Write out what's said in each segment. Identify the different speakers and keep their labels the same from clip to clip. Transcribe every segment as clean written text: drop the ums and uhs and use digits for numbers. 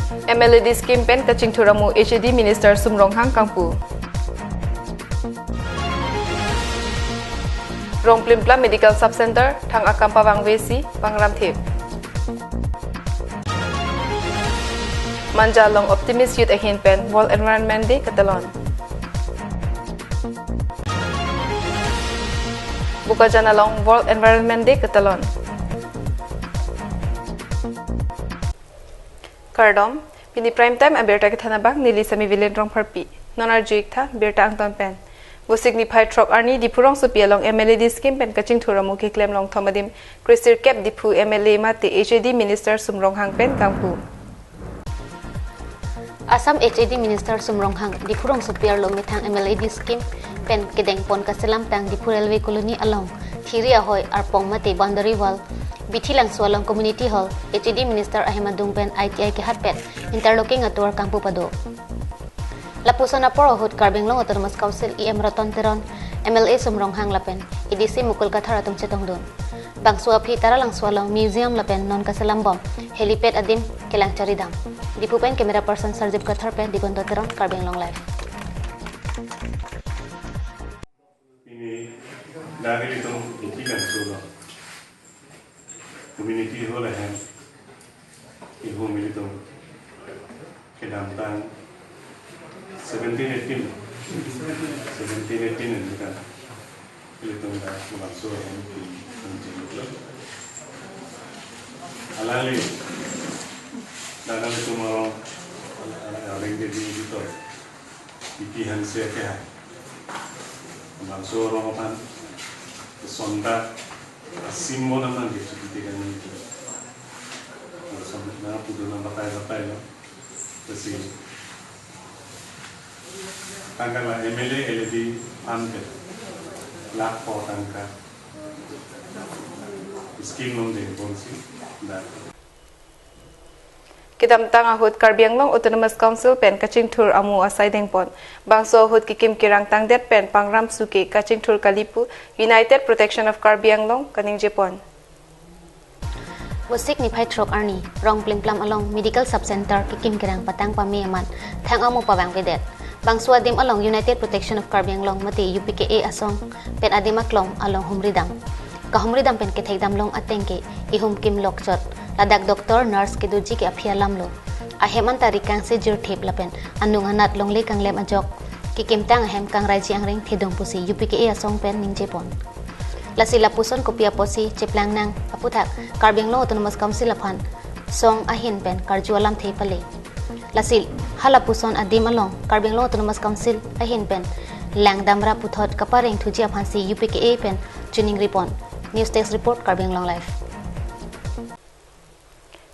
Speaker 1: MLAD scheme pen kaching thuramu HAD Minister Sumronghang Kangpu. Rong Plimpla Medical Subcenter thang akam pawang Wesi Pangram Thep. Manja long Optimist Youth Ahin pen World Environment Day Catalan. Bukajana long World Environment Day Catalan. Kardom Pini prime time aberta ke thanabak nili sami villain rong pharpi nonar juik tha berta angton pen wo signify truck arni dipurong supia long MLAD scheme pen kaching thuramu ke claim long thomadim Chrisir cap dipu MLA mate HAD Minister Sumronghang pen kangpu
Speaker 2: Assam HAD Minister Sumronghang dipurong supia long mithang MLAD scheme pen kedeng pon kaselam tang dipu railway colony along thiria hoy arpong mate boundary wall Bithilang Swalong Community Hall, HAD Minister Ahimadung Pen ITI ke hatpet, interlocking atur Kampu Pado. Lapusan na porohut Karbing Long Autonomous Council EM Raton Teron, MLA Sumronghang Lapen, EDC Mukul Kathar Atum Chetong Dun. Bang Suaphi Taralang Swalong Museum Lapen non Kasalambom, Helipad Adim Kelang Charidam. Dipupen Camera Person Sarjib Kathar Pen Digonto Teron Karbing Long Live.
Speaker 3: Ini dari itu Bithilang Swalong. Community hall है इहो मिली तो के नाम तांग 1718 निका मिली तो दा मासो है कि संजीव अलाले दाना में तुम्हारा अरेंगे दी तो इतिहास से क्या है मासो Roman sonda simbol naman gitu ketika itu sampai mana putus nama batai lo terus tanggal MLA LD ambil lapor tanggal scheme nom deh polisi dah
Speaker 1: Kidam tang ahut Karbi Anglong Autonomous Council pen kaching thur amu asai dengpon bangso ahut kikim kirang tang det pen pangram suke kaching thur kalipu United Protection of Karbi Anglong kaning Japon
Speaker 2: Wasik ni Paitrok Arni Rong Plimplam along Medical Subcenter kikim kirang patang pamiyaman thang amu pawang vedet bangso adim along United Protection of Karbi Anglong mati UPKA asong pen adimaklong along Humridam kahumridam pen kethekdam long atengke ihum kim lokchot ladak doktor nurse ke duji ke afia lamlo aheman tarikang se jur thep lapen anung anat longle kang lem ajok ki kimtang ahem kang raji angring thedong pusi UPKA asong pen ning Japon lasila puson kopia posi cheplang nang aputhak Karbing Long Autonomous Council aphan song ahin pen karjualam thepale lasil hala puson adim along Karbing Long Autonomous Council ahin pen langdamra puthot kapareng thuji aphan si UPKA pen tuning ripon news desk report Karbing Long Live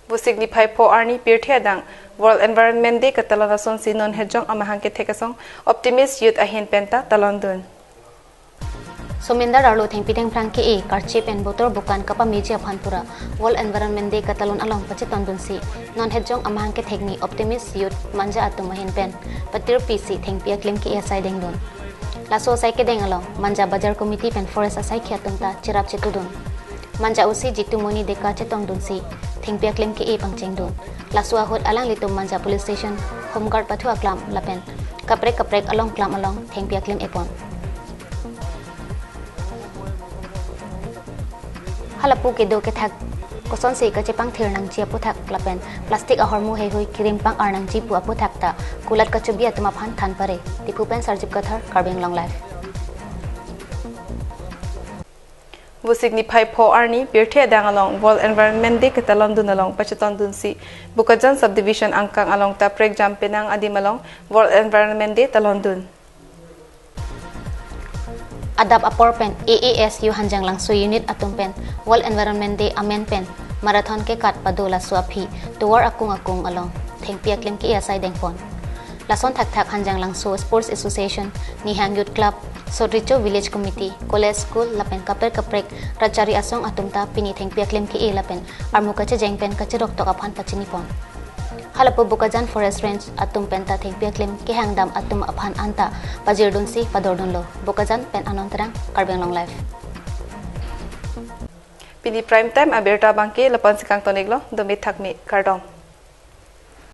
Speaker 1: Bu signify po arni pirthia dang World Environment Day katalana son sinon hejong amahang ke thekasong Optimist Youth ahin penta talondun
Speaker 2: Somendar arlo thengpiteng prangke e karche pen botor bukan kapa meji aphanpura World Environment Day katalon along pacheton dunsi non hejong amahang ke thekni Optimist Youth manja atum ahin pen patir PC thengpia claim ke asai dengdon laso sai ke deng along manja bazar committee pen forest asai khatumta chirap chetudun manja usi jitumoni deka chetong dunsi thingpia claim ke e pangcheng dun lasua hot alang litum manja police station home guard pathu aklam lapen kaprek along klam along thingpia claim epon halapu ke do ke thak koson se ka chepang thir nang chi apu thak lapen plastic a hormu he hoi kirim pang arnang chi pu apu thak ta kulat ka chubia tuma phan than pare tipupen sarjip kathar Karbing Long Life
Speaker 1: Bu signify po arni pirthia dang along World Environment Day katalon dun along pacheton dun si Bukajan subdivision angkang along taprek jampenang adim along World Environment Day talon dun
Speaker 2: Adap apor pen AASU hanjang langso unit atum pen World Environment Day amen pen marathon ke kat padola suaphi tuwar akung along thengpia claim ke asai dengpon lason thak hanjang langso Sports Association Nihang Youth Club Sodricho Village Committee College School lapen kaprek rachari asong atumta pini thengpia claim ke lapen armuka che jengpen kachirok tok aphan pachinipon halapu Bukajan Forest Range atum penta thengpia claim ke hangdam atum aphan anta pajirdun si padordun lo Bukajan pen anontarang Karbing Long Life
Speaker 1: Pini prime time aberta bangke lapan sikang toneglo domit thakmi kardom